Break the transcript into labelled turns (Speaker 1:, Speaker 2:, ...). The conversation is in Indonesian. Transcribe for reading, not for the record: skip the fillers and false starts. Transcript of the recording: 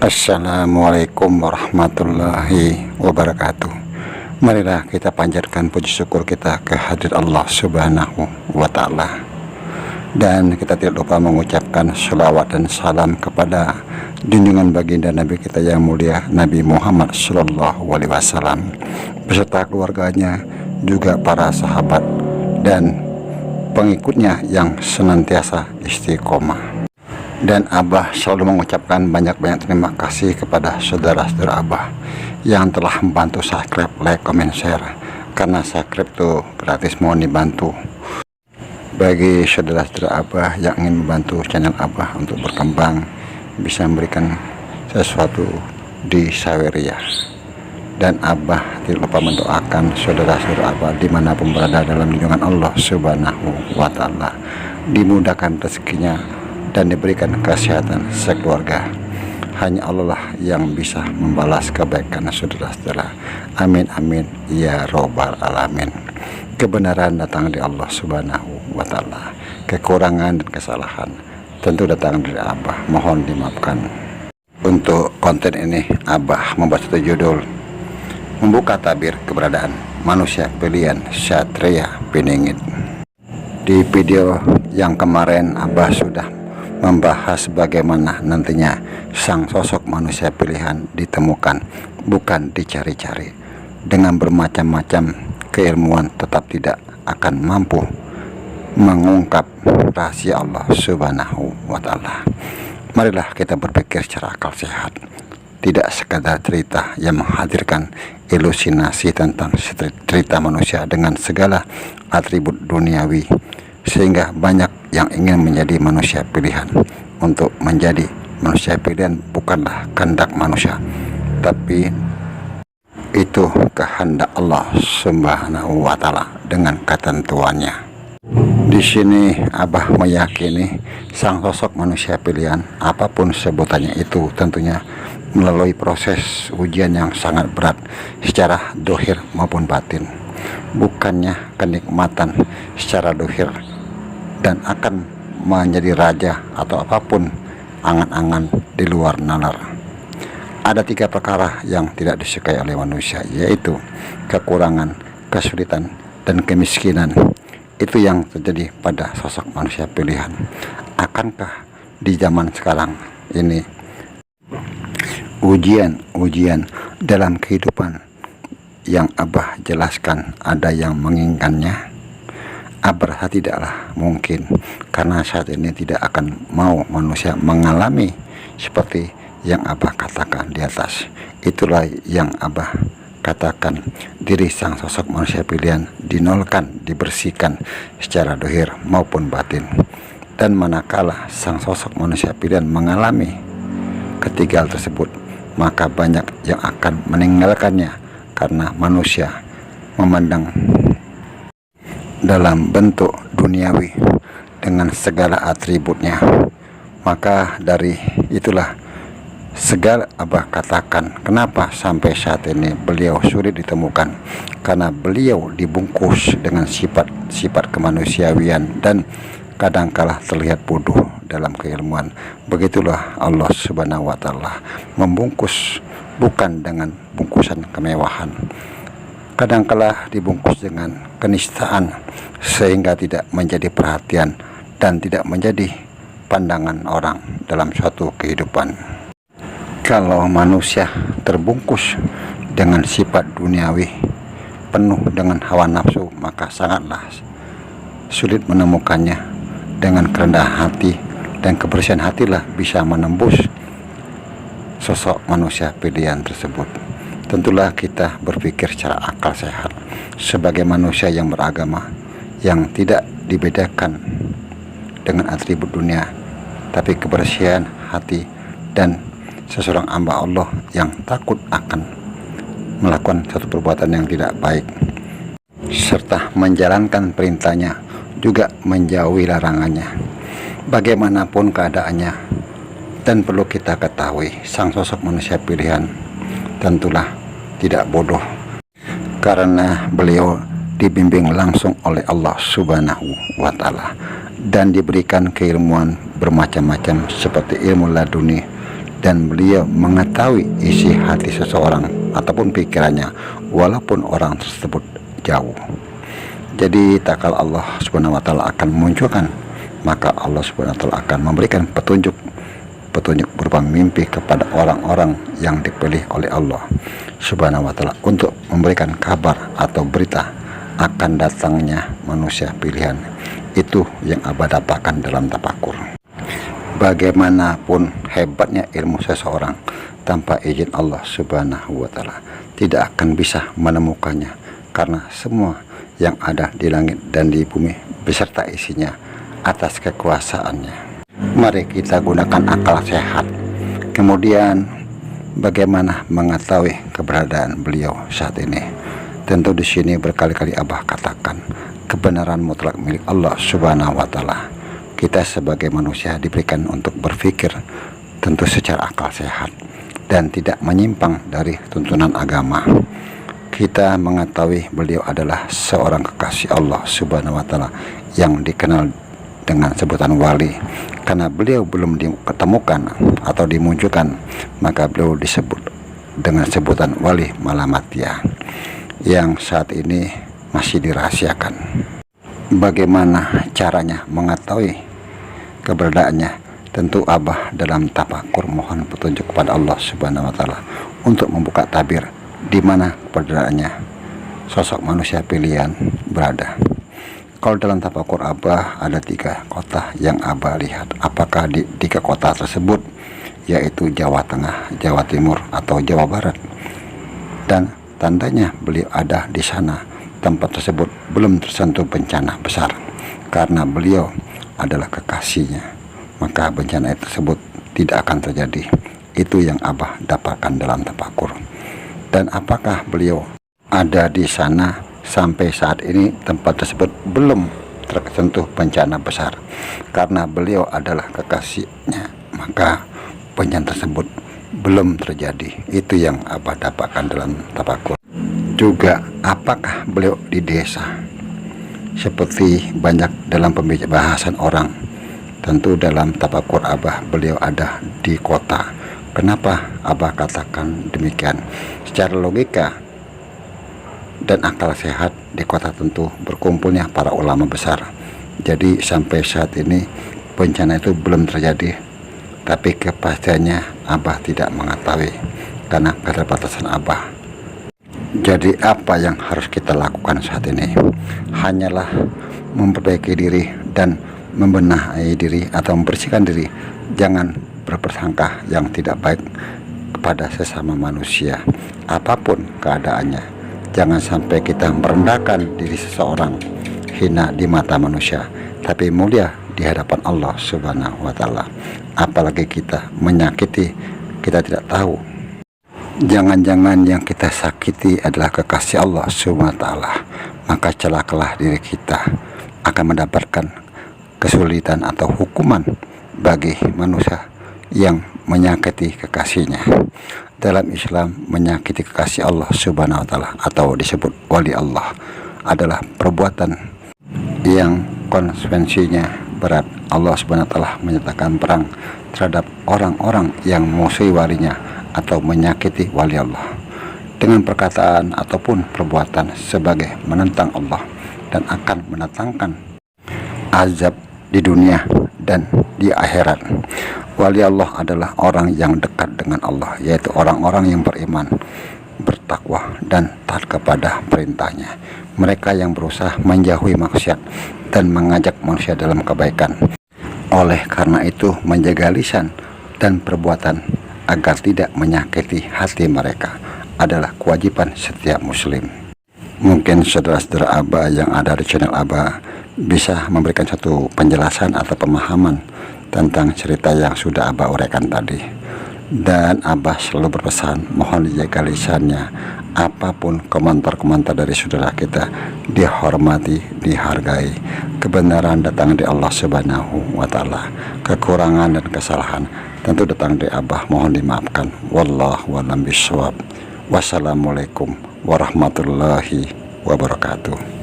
Speaker 1: Assalamualaikum warahmatullahi wabarakatuh. Marilah kita panjatkan puji syukur kita ke hadirat Allah Subhanahu wa Ta'ala, dan kita tidak lupa mengucapkan sholawat dan salam kepada junjungan baginda Nabi kita yang mulia, Nabi Muhammad Sallallahu Alaihi Wasallam, beserta keluarganya, juga para sahabat dan pengikutnya yang senantiasa istiqomah. Dan Abah selalu mengucapkan banyak-banyak terima kasih kepada saudara-saudara Abah yang telah membantu subscribe, like, comment, share. Karena subscribe itu gratis, mohon dibantu. Bagi saudara-saudara Abah yang ingin membantu channel Abah untuk berkembang, bisa memberikan sesuatu di Saweria. Dan Abah tidak lupa mendoakan saudara-saudara Abah dimanapun berada dalam lindungan Allah Subhanahu wa Ta'ala, dimudahkan rezekinya dan diberikan kesehatan sekeluarga. Hanya Allah lah yang bisa membalas kebaikan saudara-saudara. Amin amin ya robbal alamin. Kebenaran datang dari Allah Subhanahu wa Ta'ala. Kekurangan dan kesalahan tentu datang dari Abah, mohon dimaafkan. Untuk konten ini Abah membuat satu judul, membuka tabir keberadaan manusia pilihan Satria Piningit. Di video yang kemarin Abah sudah membahas bagaimana nantinya sang sosok manusia pilihan ditemukan, bukan dicari-cari. Dengan bermacam-macam keilmuan tetap tidak akan mampu mengungkap rahasia Allah Subhanahu wa Ta'ala. Marilah kita berpikir secara akal sehat, tidak sekadar cerita yang menghadirkan ilusinasi tentang cerita manusia dengan segala atribut duniawi, sehingga banyak yang ingin menjadi manusia pilihan. Untuk menjadi manusia pilihan bukanlah kehendak manusia, tapi itu kehendak Allah Subhanahu wa Ta'ala dengan ketentuannya. Di sini Abah meyakini sang sosok manusia pilihan, apapun sebutannya itu, tentunya melalui proses ujian yang sangat berat secara dohir maupun batin. Bukannya kenikmatan secara dohir dan akan menjadi raja atau apapun angan-angan di luar nalar. Ada 3 perkara yang tidak disukai oleh manusia, yaitu kekurangan, kesulitan, dan kemiskinan. Itu yang terjadi pada sosok manusia pilihan. Akankah di zaman sekarang ini ujian dalam kehidupan yang Abah jelaskan ada yang menginginkannya? Abah rasa tidaklah mungkin, karena saat ini tidak akan mau manusia mengalami seperti yang Abah katakan di atas. Itulah yang Abah katakan, diri sang sosok manusia pilihan dinolkan, dibersihkan secara dohir maupun batin. Dan manakala sang sosok manusia pilihan mengalami ketiga hal tersebut, maka banyak yang akan meninggalkannya, karena manusia memandang dalam bentuk duniawi dengan segala atributnya. Maka dari itulah segala Abah katakan, kenapa sampai saat ini beliau sulit ditemukan, karena beliau dibungkus dengan sifat kemanusiawian dan kadangkala terlihat bodoh dalam keilmuan. Begitulah Allah Subhanahu wa Ta'ala membungkus, bukan dengan bungkusan kemewahan, kadangkala dibungkus dengan kenistaan, sehingga tidak menjadi perhatian dan tidak menjadi pandangan orang dalam suatu kehidupan. Kalau manusia terbungkus dengan sifat duniawi, penuh dengan hawa nafsu, maka sangatlah sulit menemukannya. Dengan kerendahan hati dan kebersihan hatilah bisa menembus sosok manusia pilihan tersebut. Tentulah kita berpikir secara akal sehat sebagai manusia yang beragama, yang tidak dibedakan dengan atribut dunia, tapi kebersihan hati dan seseorang hamba Allah yang takut akan melakukan satu perbuatan yang tidak baik, serta menjalankan perintahnya, juga menjauhi larangannya bagaimanapun keadaannya. Dan perlu kita ketahui, sang sosok manusia pilihan tentulah tidak bodoh, karena beliau dibimbing langsung oleh Allah Subhanahu wa Ta'ala dan diberikan keilmuan bermacam-macam seperti ilmu laduni dan beliau mengetahui isi hati seseorang ataupun pikirannya walaupun orang tersebut jauh. Jadi tak kala Allah Subhanahu wa taala akan memunculkan, maka Allah Subhanahu wa taala akan memberikan petunjuk berupa mimpi kepada orang-orang yang dipilih oleh Allah Subhanahu wa taala untuk memberikan kabar atau berita akan datangnya manusia pilihan. Itu yang Abah dapatkan dalam tafakur. Bagaimanapun hebatnya ilmu seseorang, tanpa izin Allah Subhanahu wa taala tidak akan bisa menemukannya, karena semua yang ada di langit dan di bumi beserta isinya atas kekuasaannya. Mari kita gunakan akal sehat. Kemudian bagaimana mengetahui keberadaan beliau saat ini? Tentu di sini berkali-kali Abah katakan kebenaran mutlak milik Allah Subhanahu wa taala. Kita sebagai manusia diberikan untuk berpikir tentu secara akal sehat dan tidak menyimpang dari tuntunan agama. Kita mengetahui beliau adalah seorang kekasih Allah Subhanahu wa taala yang dikenal dengan sebutan wali. Karena beliau belum ditemukan atau dimunculkan, maka beliau disebut dengan sebutan wali Malamatiyah yang saat ini masih dirahasiakan. Bagaimana caranya mengetahui keberadaannya? Tentu Abah dalam tafakur mohon petunjuk kepada Allah Subhanahu wa taala untuk membuka tabir di mana keberadaannya sosok manusia pilihan berada. Kalau dalam tafakur Abah ada 3 kota yang Abah lihat. Apakah di 3 kota tersebut yaitu Jawa Tengah, Jawa Timur, atau Jawa Barat? Dan tandanya beliau ada di sana. Tempat tersebut belum tersentuh bencana besar karena beliau adalah kekasihnya, maka bencana tersebut tidak akan terjadi. Itu yang Abah dapatkan dalam tafakur. Dan apakah beliau ada di sana sampai saat ini? Tempat tersebut belum tersentuh bencana besar karena beliau adalah kekasihnya, maka bencana tersebut belum terjadi. Itu yang Abah dapatkan dalam tafakur. Juga apakah beliau di desa? Seperti banyak dalam pembahasan orang, tentu dalam tafakur Abah beliau ada di kota. Kenapa Abah katakan demikian? Secara logika dan akal sehat, di kota tentu berkumpulnya para ulama besar. Jadi sampai saat ini bencana itu belum terjadi, tapi kepastiannya Abah tidak mengetahui karena keterbatasan Abah. Jadi apa yang harus kita lakukan saat ini? Hanyalah memperbaiki diri dan membenahi diri atau membersihkan diri. Jangan berprasangka yang tidak baik kepada sesama manusia apapun keadaannya. Jangan sampai kita merendahkan diri seseorang, hina di mata manusia, tapi mulia di hadapan Allah Subhanahu wa taala. Apalagi kita menyakiti, kita tidak tahu. Jangan-jangan yang kita sakiti adalah kekasih Allah Subhanahu wa taala, maka celakalah diri kita akan mendapatkan kesulitan atau hukuman bagi manusia yang menyakiti kekasihnya. Dalam Islam, menyakiti kekasih Allah Subhanahu wa taala atau disebut wali Allah adalah perbuatan yang konsekuensinya berat. Allah Subhanahu wa taala menyatakan perang terhadap orang-orang yang musuhi walinya atau menyakiti wali Allah dengan perkataan ataupun perbuatan sebagai menentang Allah dan akan mendatangkan azab di dunia dan di akhirat. Wali Allah adalah orang yang dekat dengan Allah, yaitu orang-orang yang beriman, bertakwa, dan taat kepada perintahnya. Mereka yang berusaha menjauhi maksiat dan mengajak manusia dalam kebaikan. Oleh karena itu, menjaga lisan dan perbuatan agar tidak menyakiti hati mereka adalah kewajiban setiap muslim. Mungkin saudara-saudara Abah yang ada di channel Abah bisa memberikan satu penjelasan atau pemahaman tentang cerita yang sudah Abah uraikan tadi. Dan Abah selalu berpesan, mohon dijaga lisannya. Apapun komentar-komentar dari saudara kita dihormati, dihargai. Kebenaran datang dari Allah Subhanahu wa taala. Kekurangan dan kesalahan tentu datang dari Abah, mohon dimaafkan. Wallahu a'lam bishawab. Wassalamualaikum warahmatullahi wabarakatuh.